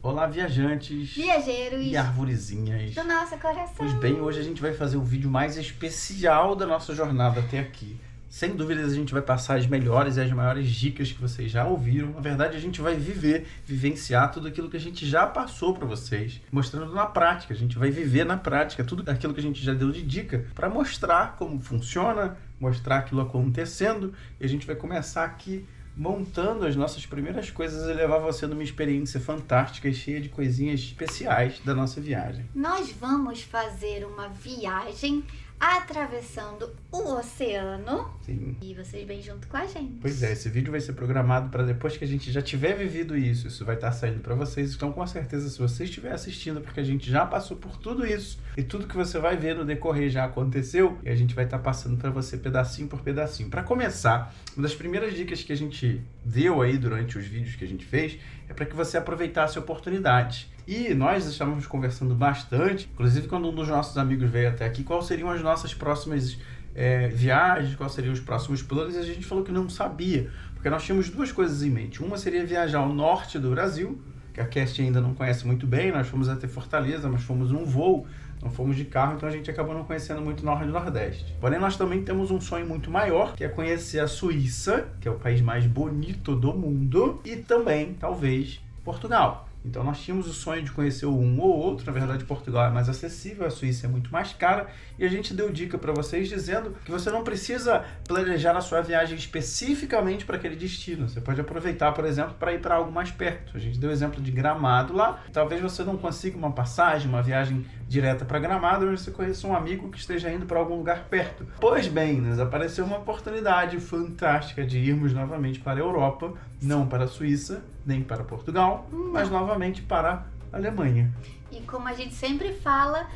Olá, viajantes, viajeiros e arvorezinhas do nosso coração. Pois bem, hoje a gente vai fazer o vídeo mais especial da nossa jornada até aqui. Sem dúvidas a gente vai passar as melhores e as maiores dicas que vocês já ouviram. Na verdade a gente vai vivenciar tudo aquilo que a gente já passou para vocês, mostrando na prática. A gente vai viver na prática tudo aquilo que a gente já deu de dica para mostrar como funciona, mostrar aquilo acontecendo. E a gente vai começar aqui montando as nossas primeiras coisas e levar você numa experiência fantástica e cheia de coisinhas especiais da nossa viagem. Nós vamos fazer uma viagem atravessando o oceano. Sim. E vocês vêm junto com a gente. Pois é, esse vídeo vai ser programado para depois que a gente já tiver vivido isso. Isso vai estar saindo para vocês. Então, com certeza, se você estiver assistindo, porque a gente já passou por tudo isso e tudo que você vai ver no decorrer já aconteceu, e a gente vai estar passando para você pedacinho por pedacinho. Para começar, uma das primeiras dicas que a gente deu aí durante os vídeos que a gente fez é para que você aproveitasse a oportunidade. E nós estávamos conversando bastante, inclusive quando um dos nossos amigos veio até aqui, quais seriam as nossas próximas viagens, quais seriam os próximos planos, e a gente falou que não sabia, porque nós tínhamos duas coisas em mente. Uma seria viajar ao norte do Brasil, que a Cast ainda não conhece muito bem. Nós fomos até Fortaleza, mas fomos num voo, não fomos de carro, então a gente acabou não conhecendo muito o norte e o nordeste. Porém, nós também temos um sonho muito maior, que é conhecer a Suíça, que é o país mais bonito do mundo, e também, talvez, Portugal. Então nós tínhamos o sonho de conhecer um ou outro. Na verdade, Portugal é mais acessível, a Suíça é muito mais cara, e a gente deu dica para vocês dizendo que você não precisa planejar a sua viagem especificamente para aquele destino. Você pode aproveitar, por exemplo, para ir para algo mais perto. A gente deu o exemplo de Gramado lá. Talvez você não consiga uma passagem, uma viagem direta para Gramado, mas você conheça um amigo que esteja indo para algum lugar perto. Pois bem, nos apareceu uma oportunidade fantástica de irmos novamente para a Europa, não para a Suíça, nem para Portugal, mas novamente para a Alemanha. E como a gente sempre fala,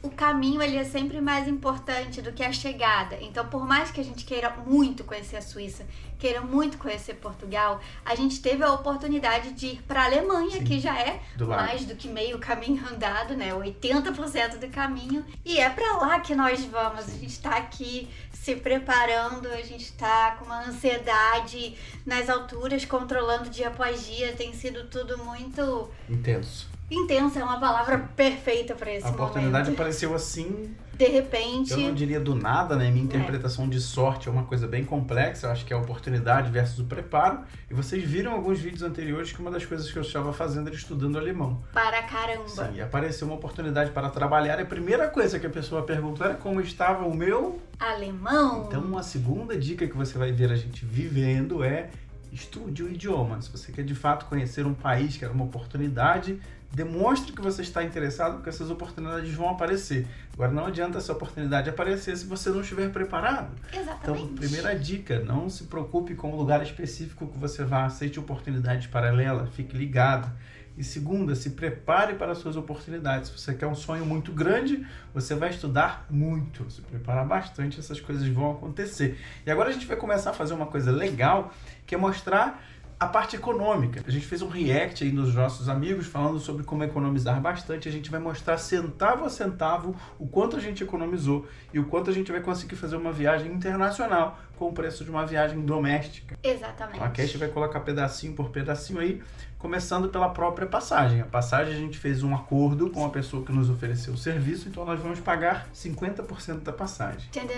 o caminho ele é sempre mais importante do que a chegada. Então, por mais que a gente queira muito conhecer a Suíça, queira muito conhecer Portugal, a gente teve a oportunidade de ir para a Alemanha, sim, que já é mais do que meio caminho andado, né? 80% do caminho. E é para lá que nós vamos. A gente está aqui se preparando, a gente está com uma ansiedade nas alturas, controlando dia após dia. Tem sido tudo muito intenso. Intensa é uma palavra perfeita para esse momento. A oportunidade apareceu assim, de repente. Eu não diria do nada, né? Minha interpretação de sorte é uma coisa bem complexa. Eu acho que é a oportunidade versus o preparo. E vocês viram alguns vídeos anteriores que uma das coisas que eu estava fazendo era estudando alemão. Para caramba! Sim, e apareceu uma oportunidade para trabalhar. E a primeira coisa que a pessoa perguntou era como estava o meu alemão. Então, a segunda dica que você vai ver a gente vivendo é: estude o idioma. Se você quer de fato conhecer um país, quer uma oportunidade, demonstre que você está interessado, porque essas oportunidades vão aparecer. Agora, não adianta essa oportunidade aparecer se você não estiver preparado. Exatamente. Então, primeira dica: não se preocupe com o lugar específico que você vá, aceite oportunidades paralelas, fique ligado. E segunda, se prepare para as suas oportunidades. Se você quer um sonho muito grande, você vai estudar muito, se preparar bastante, essas coisas vão acontecer. E agora a gente vai começar a fazer uma coisa legal, que é mostrar a parte econômica. A gente fez um react aí nos nossos amigos falando sobre como economizar bastante. A gente vai mostrar centavo a centavo o quanto a gente economizou e o quanto a gente vai conseguir fazer uma viagem internacional com o preço de uma viagem doméstica. Exatamente. Então, a Cash vai colocar pedacinho por pedacinho aí, começando pela própria passagem. A passagem a gente fez um acordo com a pessoa que nos ofereceu o serviço, então nós vamos pagar 50% da passagem. Tadã!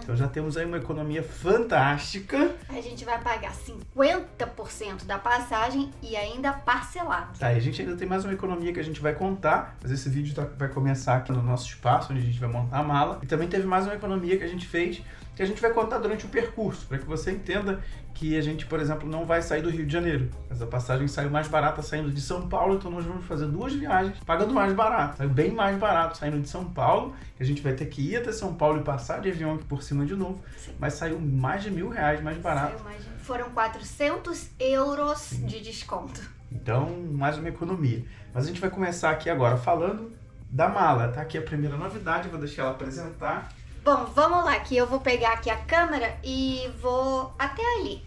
Então já temos aí uma economia fantástica. A gente vai pagar 50% da passagem e ainda parcelado. Tá, e a gente ainda tem mais uma economia que a gente vai contar, mas esse vídeo vai começar aqui no nosso espaço, onde a gente vai montar a mala. E também teve mais uma economia que a gente fez, que a gente vai contar durante o percurso, para que você entenda que a gente, por exemplo, não vai sair do Rio de Janeiro. Mas a passagem saiu mais barata saindo de São Paulo, então nós vamos fazer duas viagens pagando mais barato. Saiu bem mais barato saindo de São Paulo, que a gente vai ter que ir até São Paulo e passar de avião aqui por cima de novo. Sim. Mas saiu mais de R$1.000 mais barato. Foram 400 euros Sim. de desconto. Então, mais uma economia. Mas a gente vai começar aqui agora falando da mala. Tá aqui a primeira novidade, vou deixar ela apresentar. Bom, vamos lá, que eu vou pegar aqui a câmera e vou até ali.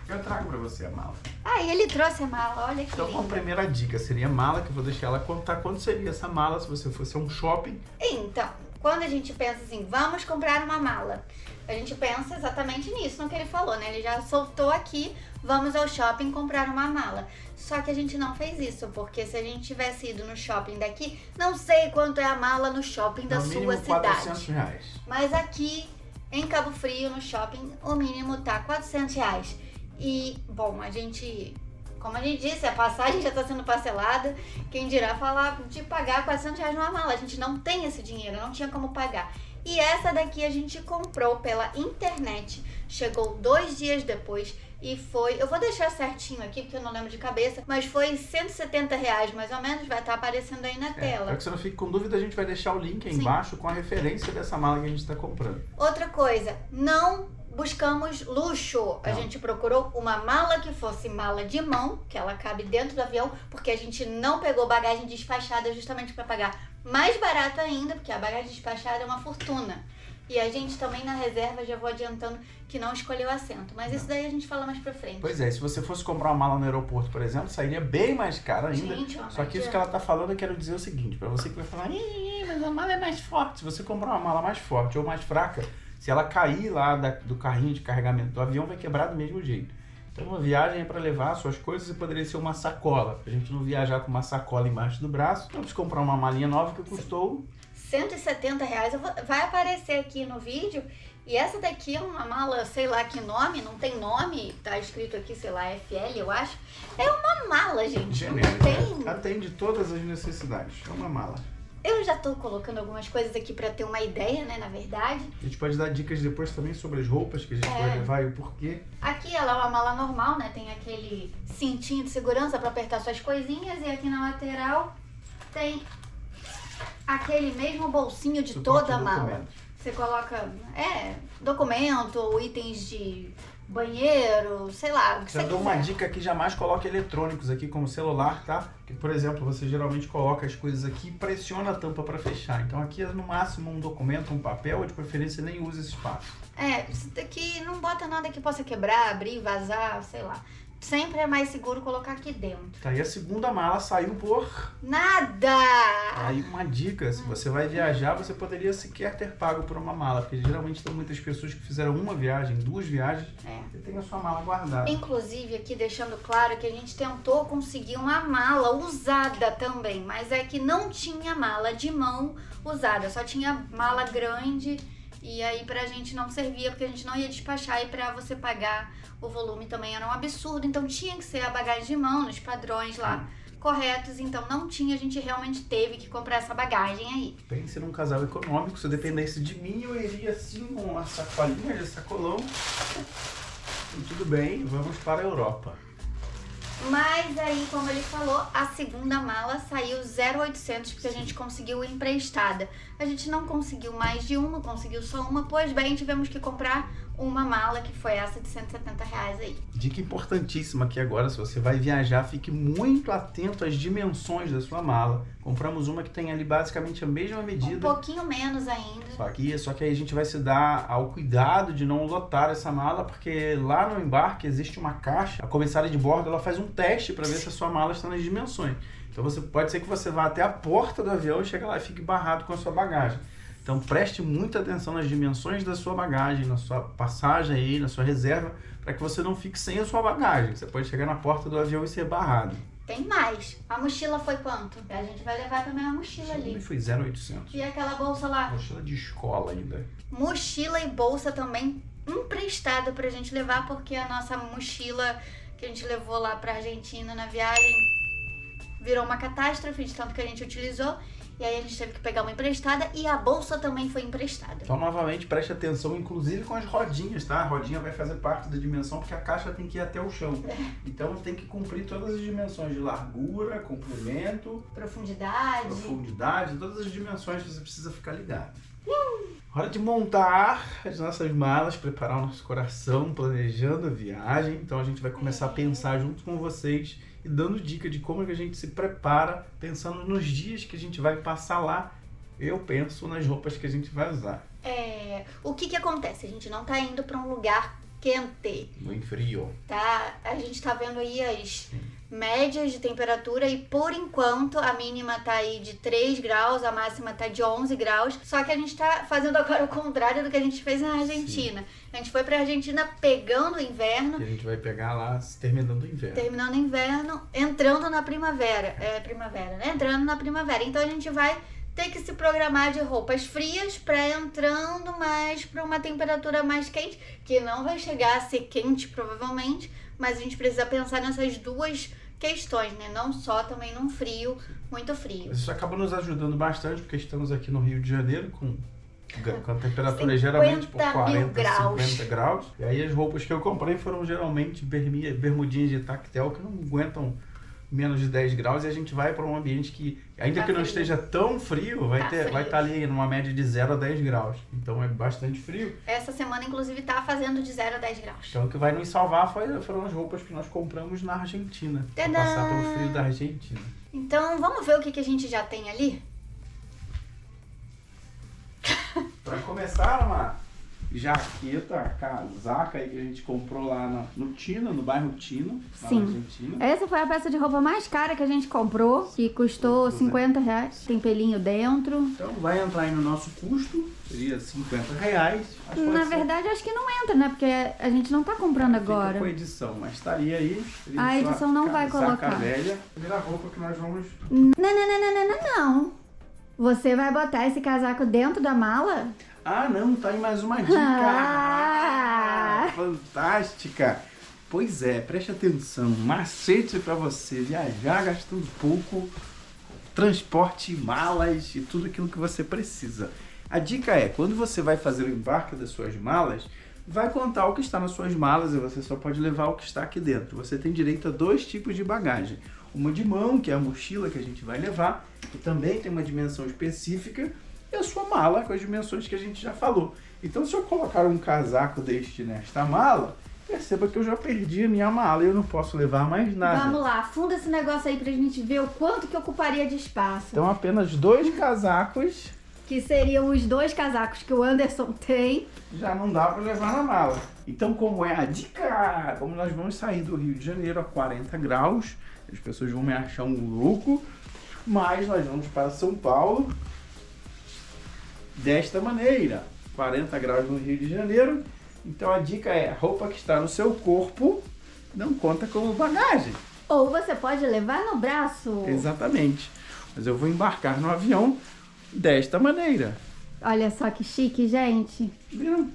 Eu trago pra você a mala. Ah, ele trouxe a mala, olha que Então, lindo. a primeira dica seria a mala, que eu vou deixar ela contar quanto seria essa mala se você fosse a um shopping. Então, quando a gente pensa assim, vamos comprar uma mala, a gente pensa exatamente nisso, no que ele falou, né? Ele já soltou aqui, vamos ao shopping comprar uma mala. Só que a gente não fez isso, porque se a gente tivesse ido no shopping daqui, não sei quanto é a mala no shopping da sua cidade. R$400. Mas aqui em Cabo Frio, no shopping, o mínimo tá R$400. E, bom, como a gente disse, a passagem já está sendo parcelada. Quem dirá falar de pagar R$400 numa mala? A gente não tem esse dinheiro, não tinha como pagar. E essa daqui a gente comprou pela internet, chegou 2 dias depois e foi, eu vou deixar certinho aqui porque eu não lembro de cabeça, mas foi R$170 mais ou menos, vai estar aparecendo aí na tela. Para que você não fique com dúvida, a gente vai deixar o link aí embaixo com a referência dessa mala que a gente está comprando. Outra coisa, não buscamos luxo. A gente procurou uma mala que fosse mala de mão, que ela cabe dentro do avião, porque a gente não pegou bagagem despachada justamente para pagar mais barato ainda, porque a bagagem despachada é uma fortuna. E a gente também na reserva, já vou adiantando, que não escolheu assento. Mas isso daí a gente fala mais pra frente. Pois é, se você fosse comprar uma mala no aeroporto, por exemplo, sairia bem mais caro ainda. Gente, só que isso que ela tá falando, eu quero dizer o seguinte, pra você que vai falar, mas a mala é mais forte. Se você comprar uma mala mais forte ou mais fraca, se ela cair lá do carrinho de carregamento do avião, vai quebrar do mesmo jeito. Então, uma viagem é para levar suas coisas e poderia ser uma sacola. Pra gente não viajar com uma sacola embaixo do braço. Então, se comprar uma malinha nova que custou R$170. Vai aparecer aqui no vídeo. E essa daqui é uma mala, sei lá que nome, não tem nome. Tá escrito aqui, sei lá, FL, eu acho. É uma mala, gente. Genérica. Não tem... Atende todas as necessidades. É uma mala. Eu já tô colocando algumas coisas aqui pra ter uma ideia, né, na verdade. A gente pode dar dicas depois também sobre as roupas que a gente vai levar e o porquê. Aqui ela é uma mala normal, né, tem aquele cintinho de segurança pra apertar suas coisinhas. E aqui na lateral tem aquele mesmo bolsinho de Suporte toda a mala. documento. Você coloca, documento ou itens de banheiro, sei lá, o que Já você dou uma quiser. dica aqui, jamais coloque eletrônicos aqui como celular, tá? Que, por exemplo, você geralmente coloca as coisas aqui e pressiona a tampa para fechar. Então aqui é no máximo um documento, um papel, ou de preferência nem use esse espaço. Isso daqui não bota nada que possa quebrar, abrir, vazar, sei lá. Sempre é mais seguro colocar aqui dentro. Tá, e a segunda mala saiu por... Nada! Aí uma dica, se você vai viajar, você poderia sequer ter pago por uma mala, porque geralmente tem muitas pessoas que fizeram uma viagem, 2 viagens, e tem a sua mala guardada. Inclusive, aqui deixando claro que a gente tentou conseguir uma mala usada também, mas é que não tinha mala de mão usada, só tinha mala grande. E aí pra gente não servia, porque a gente não ia despachar e pra você pagar o volume também era um absurdo. Então tinha que ser a bagagem de mão, nos padrões lá corretos. Então não tinha, a gente realmente teve que comprar essa bagagem aí. Pense num casal econômico, se dependesse de mim, eu iria assim com uma sacolinha de sacolão. E tudo bem, vamos para a Europa. Mas aí, como ele falou, a segunda mala saiu 0,800 porque a gente conseguiu emprestada. A gente não conseguiu mais de uma, conseguiu só uma. Pois bem, tivemos que comprar uma mala, que foi essa de R$170 aí. Dica importantíssima aqui agora, se você vai viajar, fique muito atento às dimensões da sua mala. Compramos uma que tem ali basicamente a mesma medida. Um pouquinho menos ainda. Só que aí a gente vai se dar ao cuidado de não lotar essa mala, porque lá no embarque existe uma caixa. A comissária de bordo ela faz um teste para ver se a sua mala está nas dimensões. Então pode ser que você vá até a porta do avião e chegue lá e fique barrado com a sua bagagem. Então preste muita atenção nas dimensões da sua bagagem, na sua passagem aí, na sua reserva, para que você não fique sem a sua bagagem. Você pode chegar na porta do avião e ser barrado. Tem mais. A mochila foi quanto? A gente vai levar também a mochila ali. Foi 0,800. E aquela bolsa lá? Mochila de escola ainda. Mochila e bolsa também emprestada pra gente levar, porque a nossa mochila que a gente levou lá pra Argentina na viagem virou uma catástrofe de tanto que a gente utilizou. E aí a gente teve que pegar uma emprestada e a bolsa também foi emprestada. Então, novamente, preste atenção, inclusive com as rodinhas, tá? A rodinha vai fazer parte da dimensão, porque a caixa tem que ir até o chão. Então, tem que cumprir todas as dimensões de largura, comprimento, profundidade, todas as dimensões que você precisa ficar ligado. Hora de montar as nossas malas, preparar o nosso coração, planejando a viagem. Então, a gente vai começar a pensar junto com vocês e dando dica de como que a gente se prepara, pensando nos dias que a gente vai passar lá. Eu penso nas roupas que a gente vai usar. O que acontece? A gente não tá indo para um lugar quente. Muito frio. Tá? A gente tá vendo aí as médias de temperatura e por enquanto a mínima tá aí de 3 graus, a máxima tá de 11 graus. Só que a gente tá fazendo agora o contrário do que a gente fez na Argentina. Sim. A gente foi pra Argentina pegando o inverno. E a gente vai pegar lá terminando o inverno. Terminando o inverno, entrando na primavera. Primavera, né? Entrando na primavera. Então a gente vai ter que se programar de roupas frias para entrando mais para uma temperatura mais quente, que não vai chegar a ser quente provavelmente, mas a gente precisa pensar nessas duas questões, né? Não só também num frio, muito frio. Isso acaba nos ajudando bastante, porque estamos aqui no Rio de Janeiro com a temperatura geralmente por 40, 50 graus. E aí as roupas que eu comprei foram geralmente bermudinhas de tactel que não aguentam menos de 10 graus, e a gente vai para um ambiente que, ainda que não esteja tão frio, vai estar ali numa média de 0 a 10 graus. Então é bastante frio. Essa semana, inclusive, tá fazendo de 0 a 10 graus. Então o que vai nos salvar foram as roupas que nós compramos na Argentina. Para passar pelo frio da Argentina. Então vamos ver o que a gente já tem ali? Para começar, uma jaqueta, casaca aí que a gente comprou lá no Tino, no bairro Tino, na Argentina. Essa foi a peça de roupa mais cara que a gente comprou, que custou R$50. Tem pelinho dentro. Então vai entrar aí no nosso custo, seria R$50. Na verdade, acho que não entra, né? Porque a gente não tá comprando agora. Fica com edição, mas estaria aí. A edição não vai colocar. Velha, primeira roupa que nós vamos... Não. Você vai botar esse casaco dentro da mala? Ah, não, tá aí mais uma dica. Fantástica. Pois é, preste atenção. Macete para você viajar gastando pouco, transporte, malas e tudo aquilo que você precisa. A dica é, quando você vai fazer o embarque das suas malas, vai contar o que está nas suas malas e você só pode levar o que está aqui dentro. Você tem direito a 2 tipos de bagagem. Uma de mão, que é a mochila que a gente vai levar, que também tem uma dimensão específica, e a sua mala com as dimensões que a gente já falou. Então, se eu colocar um casaco deste nesta mala, perceba que eu já perdi a minha mala e eu não posso levar mais nada. Vamos lá, afunda esse negócio aí pra gente ver o quanto que ocuparia de espaço. Então, apenas 2 casacos. Que seriam os 2 casacos que o Anderson tem. Já não dá para levar na mala. Então, como é a dica? Como nós vamos sair do Rio de Janeiro a 40 graus, as pessoas vão me achar um louco, mas nós vamos para São Paulo desta maneira, 40 graus no Rio de Janeiro. Então a dica é, a roupa que está no seu corpo não conta como bagagem. Ou você pode levar no braço. Exatamente. Mas eu vou embarcar no avião desta maneira. Olha só que chique, gente. Viram?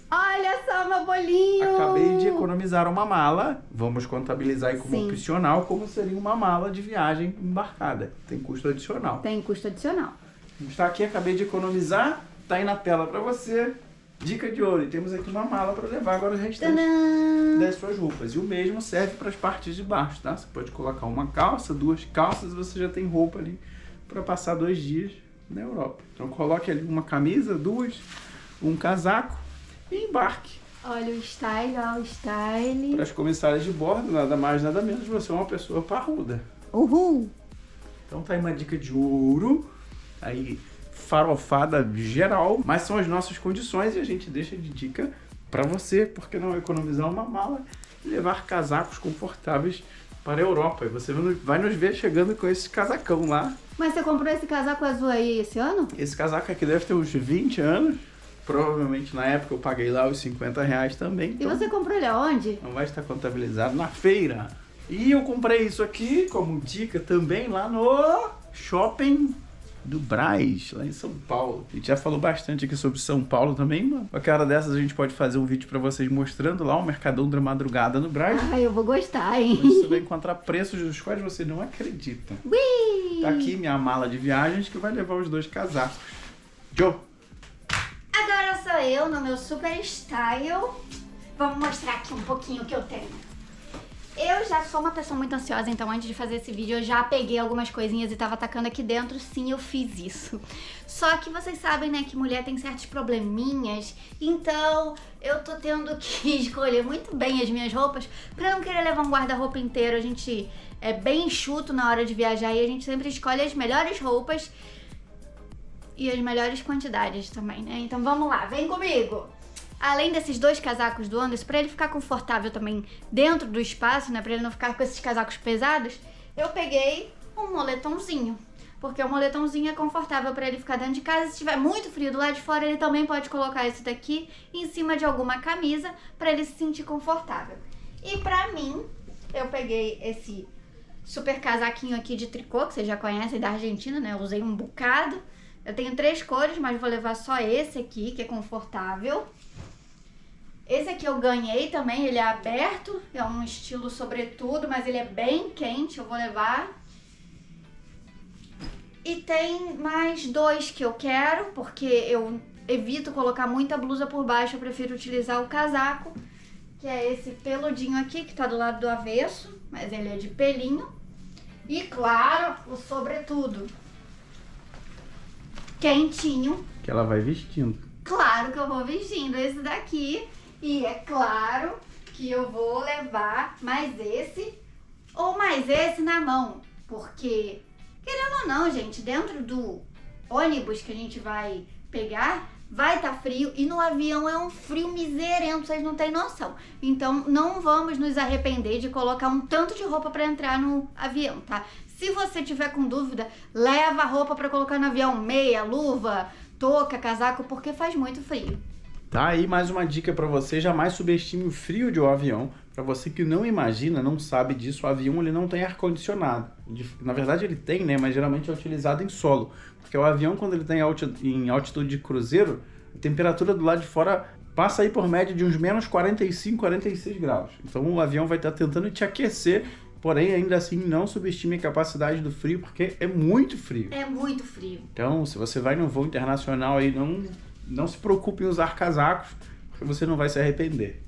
Olha só meu bolinho. Acabei de economizar uma mala. Vamos contabilizar aí como opcional, como seria uma mala de viagem embarcada. Tem custo adicional. Tem custo adicional. Está aqui, acabei de economizar, tá aí na tela para você. Dica de ouro, e temos aqui uma mala para levar agora o restante das suas roupas. E o mesmo serve para as partes de baixo, tá? Você pode colocar uma calça, 2 calças, você já tem roupa ali para passar 2 dias na Europa. Então coloque ali uma camisa, 2, um casaco e embarque. Olha o style, olha o style. Para as comissárias de bordo, nada mais, nada menos, você é uma pessoa parruda. Uhul! Então tá aí uma dica de ouro. Aí farofada geral, mas são as nossas condições e a gente deixa de dica para você, porque não economizar uma mala e levar casacos confortáveis para a Europa. E você vai nos ver chegando com esse casacão lá. Mas você comprou esse casaco azul aí esse ano? Esse casaco aqui deve ter uns 20 anos. Provavelmente na época eu paguei lá os R$50 também. Então e você comprou ele aonde? Não vai estar contabilizado na feira. E eu comprei isso aqui como dica também lá no shopping do Brás, lá em São Paulo. A gente já falou bastante aqui sobre São Paulo também, mano. Qualquer hora dessas a gente pode fazer um vídeo pra vocês mostrando lá o Mercadão da Madrugada no Brás. Ai, eu vou gostar, hein? Onde você vai encontrar preços dos quais você não acredita. Ui! Tá aqui minha mala de viagens que vai levar os 2 casacos. Joe! Agora sou eu no meu super style. Vamos mostrar aqui um pouquinho o que eu tenho. Eu já sou uma pessoa muito ansiosa, então antes de fazer esse vídeo eu já peguei algumas coisinhas e tava atacando aqui dentro. Sim, eu fiz isso. Só que vocês sabem, né, que mulher tem certos probleminhas, então eu tô tendo que escolher muito bem as minhas roupas pra não querer levar um guarda-roupa inteiro. A gente é bem enxuto na hora de viajar e a gente sempre escolhe as melhores roupas e as melhores quantidades também, né? Então vamos lá, vem comigo! além desses 2 casacos do Anderson, pra ele ficar confortável também dentro do espaço, né? Pra ele não ficar com esses casacos pesados, eu peguei um moletomzinho. Porque o moletomzinho é confortável pra ele ficar dentro de casa. Se tiver muito frio do lado de fora, ele também pode colocar esse daqui em cima de alguma camisa pra ele se sentir confortável. E pra mim, eu peguei esse super casaquinho aqui de tricô, que vocês já conhecem da Argentina, né? Eu usei um bocado. Eu tenho 3 cores, mas vou levar só esse aqui, que é confortável. Esse aqui eu ganhei também, ele é aberto, é um estilo sobretudo, mas ele é bem quente, eu vou levar. E tem mais 2 que eu quero, porque eu evito colocar muita blusa por baixo, eu prefiro utilizar o casaco, que é esse peludinho aqui, que tá do lado do avesso, mas ele é de pelinho. E claro, o sobretudo quentinho. Que ela vai vestindo. Claro que eu vou vestindo esse daqui. E é claro que eu vou levar mais esse ou mais esse na mão. Porque, querendo ou não, gente, dentro do ônibus que a gente vai pegar, vai estar frio. E no avião é um frio miserento, vocês não têm noção. Então, não vamos nos arrepender de colocar um tanto de roupa para entrar no avião, tá? Se você tiver com dúvida, leva a roupa para colocar no avião. Meia, luva, touca, casaco, porque faz muito frio. Tá aí mais uma dica para você, jamais subestime o frio de um avião. Para você que não imagina, não sabe disso, o avião ele não tem ar-condicionado. Na verdade ele tem, né, mas geralmente é utilizado em solo. Porque o avião, quando ele está em altitude de cruzeiro, a temperatura do lado de fora passa aí por média de uns menos 45, 46 graus. Então o avião vai estar tentando te aquecer, porém ainda assim não subestime a capacidade do frio, porque é muito frio. É muito frio. Então se você vai no voo internacional aí, não se preocupe em usar casacos, porque você não vai se arrepender.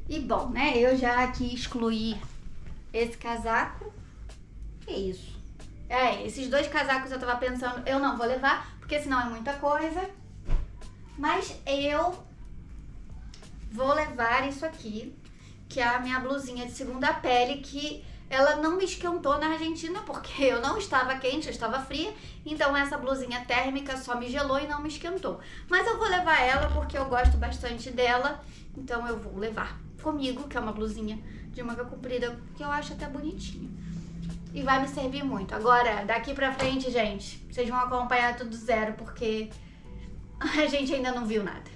E bom, né, eu já aqui excluí esse casaco. Que isso? Esses 2 casacos eu tava pensando, eu não vou levar, porque senão é muita coisa. Mas eu vou levar isso aqui, que é a minha blusinha de segunda pele, que ela não me esquentou na Argentina, porque eu não estava quente, eu estava fria. Então essa blusinha térmica só me gelou e não me esquentou. Mas eu vou levar ela porque eu gosto bastante dela. Então eu vou levar comigo, que é uma blusinha de manga comprida, que eu acho até bonitinha. E vai me servir muito. Agora, daqui pra frente, gente, vocês vão acompanhar tudo zero, porque a gente ainda não viu nada.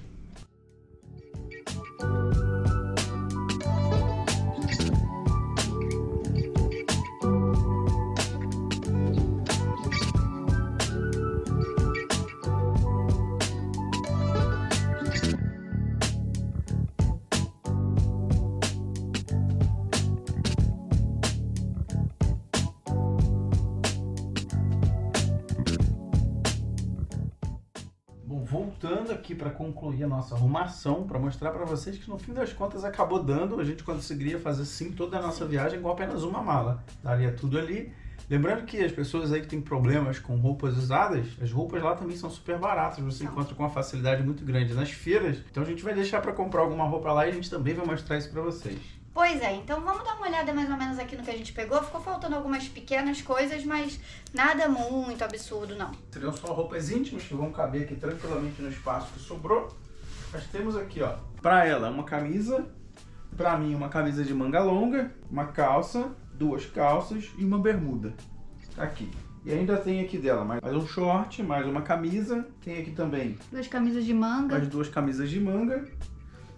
Voltando aqui para concluir a nossa arrumação, para mostrar para vocês que no fim das contas acabou dando, a gente conseguiria fazer sim toda a nossa viagem com apenas uma mala, daria tudo ali. Lembrando que as pessoas aí que têm problemas com roupas usadas, as roupas lá também são super baratas, você encontra com uma facilidade muito grande nas feiras, então a gente vai deixar para comprar alguma roupa lá e a gente também vai mostrar isso para vocês. Pois é, então vamos dar uma olhada mais ou menos aqui no que a gente pegou. Ficou faltando algumas pequenas coisas, mas nada muito absurdo, não. Seriam só roupas íntimas que vão caber aqui tranquilamente no espaço que sobrou. Nós temos aqui, ó, pra ela uma camisa, pra mim uma camisa de manga longa, uma calça, 2 calças e uma bermuda. Tá aqui. E ainda tem aqui dela mais um short, mais uma camisa. Tem aqui também 2 camisas de manga. Mais 2 camisas de manga.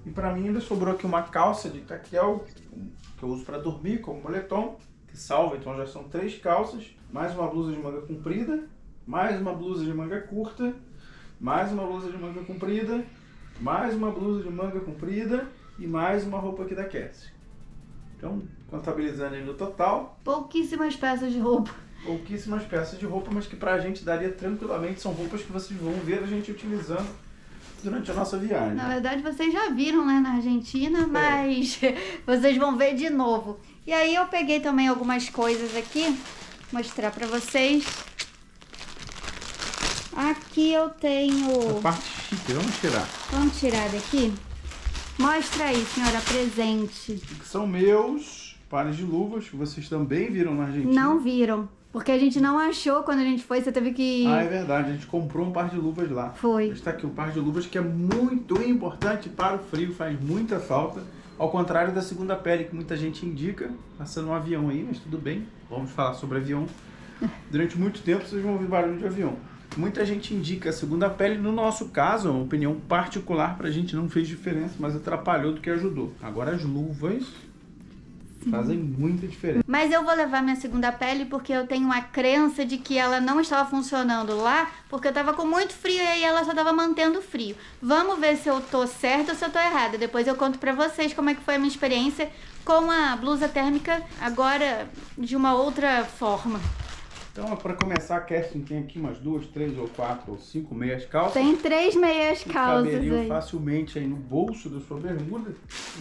E pra mim ainda sobrou aqui uma calça de taquel, que eu uso pra dormir, como moletom, que salva, então já são 3 calças, mais uma blusa de manga comprida, mais uma blusa de manga curta, mais uma blusa de manga comprida, mais uma blusa de manga comprida e mais uma roupa aqui da Cassie. Então, contabilizando aí no total... pouquíssimas peças de roupa. Pouquíssimas peças de roupa, mas que pra gente daria tranquilamente, são roupas que vocês vão ver a gente utilizando durante a nossa viagem. Na verdade, vocês já viram, né, na Argentina, mas vocês vão ver de novo. E aí eu peguei também algumas coisas aqui, mostrar pra vocês. Aqui eu tenho... a parte chique, vamos tirar. Vamos tirar daqui? Mostra aí, senhora, presente. Que são meus pares de luvas, que vocês também viram na Argentina. Não viram. Porque a gente não achou quando a gente foi, você teve que... Ah, é verdade, a gente comprou um par de luvas lá. Foi. Está aqui um par de luvas que é muito importante para o frio, faz muita falta. Ao contrário da segunda pele que muita gente indica, passando um avião aí, mas tudo bem, vamos falar sobre avião. Durante muito tempo vocês vão ouvir barulho de avião. Muita gente indica a segunda pele, no nosso caso, uma opinião particular pra gente não fez diferença, mas atrapalhou do que ajudou. Agora as luvas fazem muita diferença. Mas eu vou levar minha segunda pele porque eu tenho uma crença de que ela não estava funcionando lá, porque eu tava com muito frio e aí ela só tava mantendo frio. Vamos ver se eu tô certa ou se eu tô errada. Depois eu conto pra vocês como é que foi a minha experiência com a blusa térmica, agora de uma outra forma. Então, para começar a casting, tem aqui umas 2, 3 ou 4 ou 5 meias calças. Tem 3 meias que calças caberiam aí. facilmente aí no bolso da sua bermuda.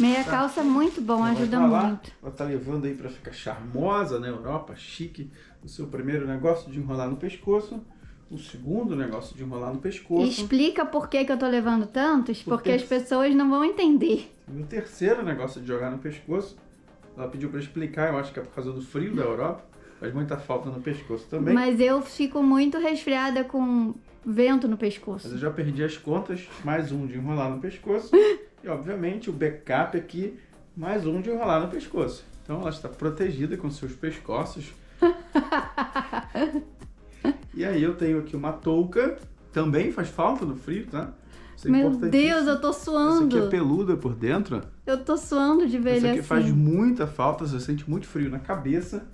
Meia calça muito bom, Ela vai ajuda pra lá, muito. Ela tá levando aí para ficar charmosa na Europa, chique. O seu primeiro negócio de enrolar no pescoço. O segundo negócio de enrolar no pescoço. Explica por que eu tô levando tantos, porque as pessoas não vão entender. E o terceiro negócio de jogar no pescoço. Ela pediu para explicar, eu acho que é por causa do frio da Europa. Faz muita falta no pescoço também. Mas eu fico muito resfriada com vento no Mas pescoço. eu já perdi as contas, mais um de enrolar no pescoço. E, obviamente, o backup aqui, mais um de enrolar no pescoço. Então, ela está protegida com seus pescoços. E aí, eu tenho aqui uma touca. Também faz falta no frio, tá? Isso é Meu importantíssimo. Deus, eu tô Essa suando. aqui é peluda por dentro. Eu tô suando de ver Isso ele aqui assim. faz muita falta, você sente muito frio na cabeça.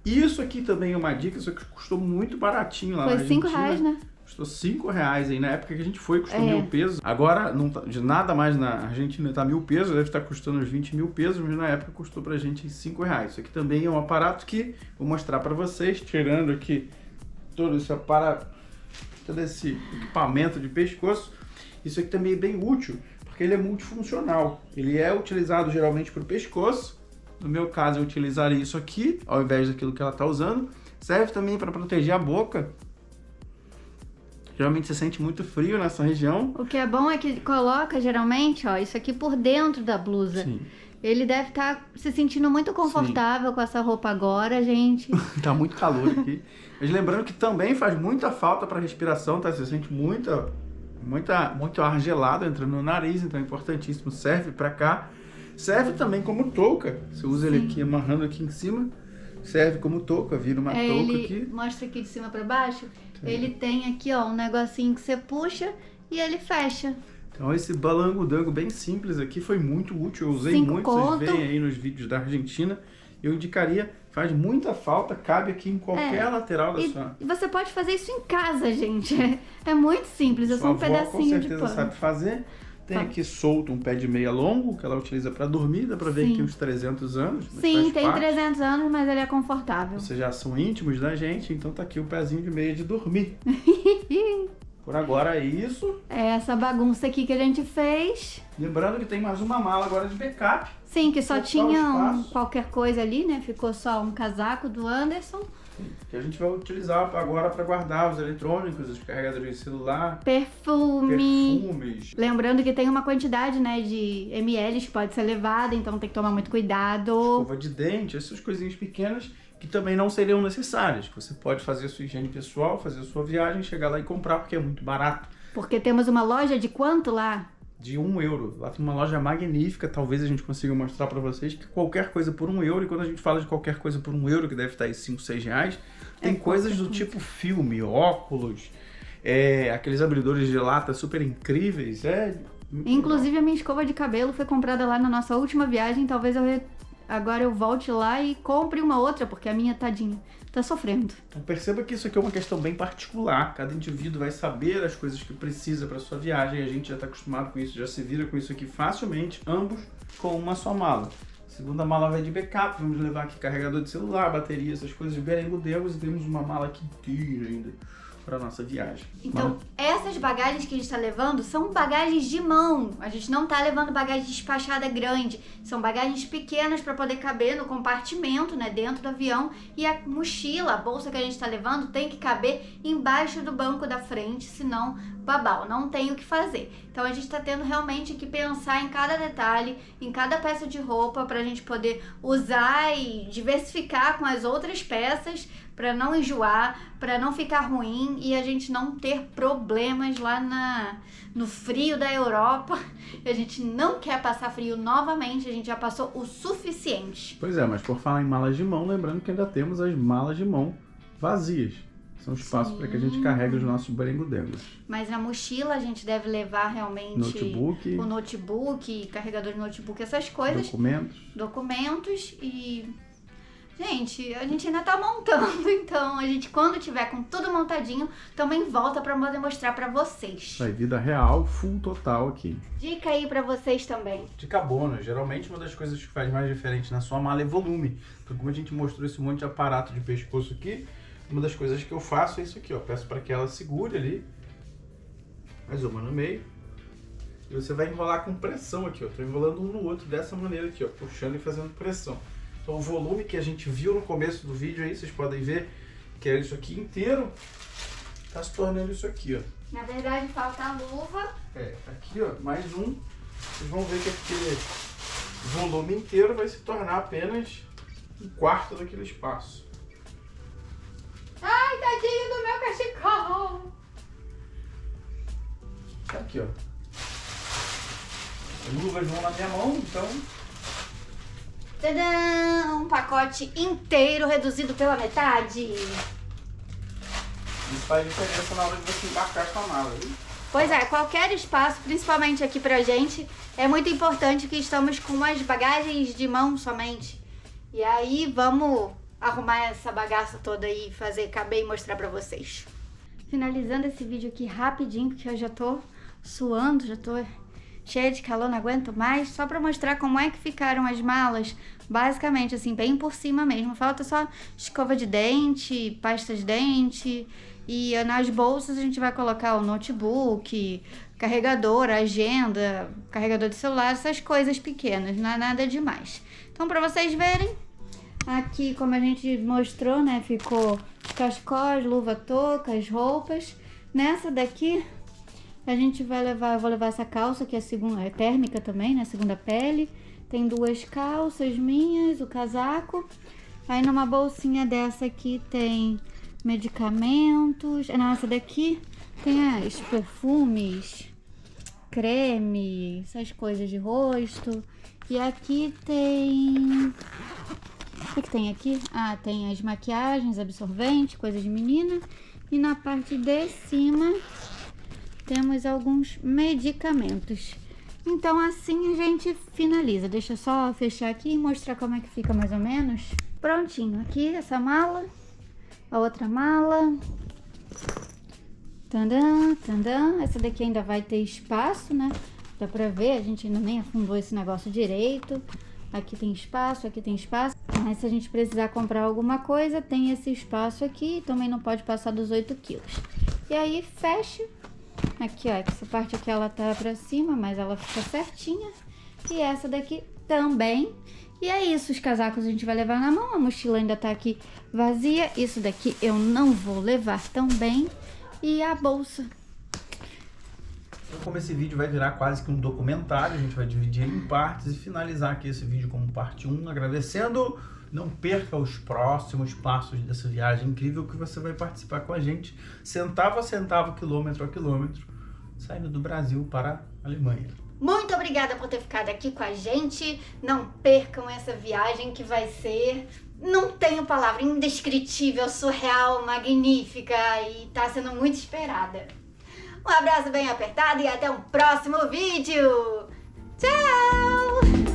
Isso aqui também é uma dica, isso aqui custou muito baratinho lá na Foi Argentina. R$5, né? Custou R$5 aí, na época que a gente foi, custou É. 1.000 pesos. Agora, não tá, de nada mais na Argentina tá 1.000 pesos, deve estar custando uns 20.000 pesos, mas na época custou pra gente R$5. Isso aqui também é um aparato que vou mostrar pra vocês, tirando aqui todo esse equipamento de pescoço. Isso aqui também é bem útil, porque ele é multifuncional. Ele é utilizado geralmente pro pescoço. No meu caso, eu utilizaria isso aqui, ao invés daquilo que ela está usando. Serve também para proteger a boca. Geralmente você sente muito frio nessa região. O que é bom é que coloca, geralmente, ó, isso aqui por dentro da blusa. Sim. Ele deve estar se sentindo muito confortável com essa roupa agora, gente. Tá muito calor aqui. Mas lembrando que também faz muita falta para respiração, tá? Você sente muito ar gelado entrando no nariz, então é importantíssimo. Serve para cá. Serve também como touca. Você usa ele aqui, amarrando aqui em cima. Serve como touca, vira uma touca Ele aqui. mostra aqui de cima para baixo. Ele tem aqui, ó, um negocinho que você puxa e ele fecha. Então esse balango-dango bem simples aqui foi muito útil. Eu usei 5 muito, conto. vocês veem aí nos vídeos da Argentina. Eu indicaria, faz muita falta, cabe aqui em qualquer lateral da sua... E você pode fazer isso em casa, gente. É muito simples, é só Sua um avó pedacinho com de certeza pano. sabe fazer. Tem aqui solto um pé de meia longo, que ela utiliza para dormir. Dá pra ver Sim. que tem uns 300 anos. mas Sim, faz tem parte. 300 anos, mas ele é confortável. Vocês já são íntimos da gente, então tá aqui o pezinho de meia de dormir. Por agora é isso. É essa bagunça aqui que a gente fez. Lembrando que tem mais uma mala agora de backup. Sim, que só Só o tinha espaço. qualquer coisa ali, né? Ficou só um casaco do Anderson. Que a gente vai utilizar agora para guardar os eletrônicos, os carregadores de celular, Perfume. perfumes. Lembrando que tem uma quantidade, né, de ml que pode ser levada, então tem que tomar muito cuidado. Escova de dente, essas coisinhas pequenas que também não seriam necessárias. Que você pode fazer a sua higiene pessoal, fazer a sua viagem, chegar lá e comprar porque é muito barato. Porque temos uma loja de quanto lá? De €1. Lá tem uma loja magnífica, talvez a gente consiga mostrar para vocês que qualquer coisa por €1, e quando a gente fala de qualquer coisa por €1, que deve estar aí 5, 6 reais, tem coisas do tipo filme, óculos, aqueles abridores de lata super incríveis. Inclusive a minha escova de cabelo foi comprada lá na nossa última viagem, talvez agora eu volte lá e compre uma outra, porque a minha, tadinha, tá sofrendo. Então perceba que isso aqui é uma questão bem particular. Cada indivíduo vai saber as coisas que precisa para sua viagem. A gente já está acostumado com isso, já se vira com isso aqui facilmente, ambos com uma só mala. A segunda mala vai de backup, vamos levar aqui carregador de celular, bateria, essas coisas berengudengos, e temos uma mala aqui inteira ainda para nossa viagem. Então, essas bagagens que a gente está levando são bagagens de mão. A gente não está levando bagagem despachada grande. São bagagens pequenas para poder caber no compartimento, né, dentro do avião. E a mochila, a bolsa que a gente está levando, tem que caber embaixo do banco da frente, senão babau, não tem o que fazer. Então a gente está tendo realmente que pensar em cada detalhe, em cada peça de roupa, para a gente poder usar e diversificar com as outras peças, para não enjoar, para não ficar ruim e a gente não ter problemas lá no frio da Europa. A gente não quer passar frio novamente, a gente já passou o suficiente. Pois é, mas por falar em malas de mão, lembrando que ainda temos as malas de mão vazias. São espaços para que a gente carregue os nossos berengudengos. Mas na mochila a gente deve levar realmente o notebook, carregador de notebook, essas coisas. Documentos e... Gente, a gente ainda tá montando, então a gente quando tiver com tudo montadinho, também volta pra poder mostrar pra vocês. Vai, vida real, full total aqui. Dica aí pra vocês também. Dica bônus, geralmente uma das coisas que faz mais diferente na sua mala é volume. Então como a gente mostrou esse monte de aparato de pescoço aqui, uma das coisas que eu faço é isso aqui, ó. Peço pra que ela segure ali, mais uma no meio. E você vai enrolar com pressão aqui, ó. Tô enrolando um no outro dessa maneira aqui, ó, puxando e fazendo pressão. Então o volume que a gente viu no começo do vídeo aí, vocês podem ver que era isso aqui inteiro, tá se tornando isso aqui, ó. Na verdade falta a luva. Aqui ó, mais um. Vocês vão ver que aquele volume inteiro vai se tornar apenas um quarto daquele espaço. Ai, tadinho do meu cachecol. Aqui ó. As luvas vão na minha mão, então... Tadã! Um pacote inteiro reduzido pela metade. Isso faz diferença na hora de você embarcar com a mala, viu? Pois é, qualquer espaço, principalmente aqui pra gente, é muito importante que estamos com as bagagens de mão somente. E aí vamos arrumar essa bagaça toda aí, fazer caber e mostrar pra vocês. Finalizando esse vídeo aqui rapidinho, porque eu já tô suando, já tô cheia de calor, não aguento mais, só pra mostrar como é que ficaram as malas, basicamente assim, bem por cima mesmo. Falta só escova de dente, pasta de dente, e nas bolsas a gente vai colocar o notebook, carregador, agenda, carregador de celular, essas coisas pequenas, não é nada demais. Então pra vocês verem, aqui como a gente mostrou, né, ficou cachecóis, luva, touca, as roupas. Nessa daqui a gente vai levar, eu vou levar essa calça que é térmica também, né, segunda pele. Tem duas calças minhas, o casaco. Aí numa bolsinha dessa aqui tem medicamentos. Nessa daqui tem os perfumes, creme, essas coisas de rosto. E aqui tem... O que tem aqui? Ah, tem as maquiagens, absorvente, coisa de menina. E na parte de cima temos alguns medicamentos. Então assim a gente finaliza. Deixa eu só fechar aqui e mostrar como é que fica mais ou menos. Prontinho, aqui essa mala, a outra mala. Tandã, tandã. Essa daqui ainda vai ter espaço, né? Dá pra ver, a gente ainda nem afundou esse negócio direito. Aqui tem espaço, aqui tem espaço. Mas se a gente precisar comprar alguma coisa, tem esse espaço aqui. Também não pode passar dos 8 quilos. E aí fecha. Aqui, ó, essa parte aqui ela tá pra cima, mas ela fica certinha. E essa daqui também. E é isso, os casacos a gente vai levar na mão. A mochila ainda tá aqui vazia. Isso daqui eu não vou levar também. E a bolsa. Então, como esse vídeo vai virar quase que um documentário, a gente vai dividir ele em partes e finalizar aqui esse vídeo como parte 1, agradecendo. Não perca os próximos passos dessa viagem incrível que você vai participar com a gente, centavo a centavo, quilômetro a quilômetro, saindo do Brasil para a Alemanha. Muito obrigada por ter ficado aqui com a gente. Não percam essa viagem que vai ser, não tenho palavra, indescritível, surreal, magnífica e tá sendo muito esperada. Um abraço bem apertado e até um próximo vídeo. Tchau!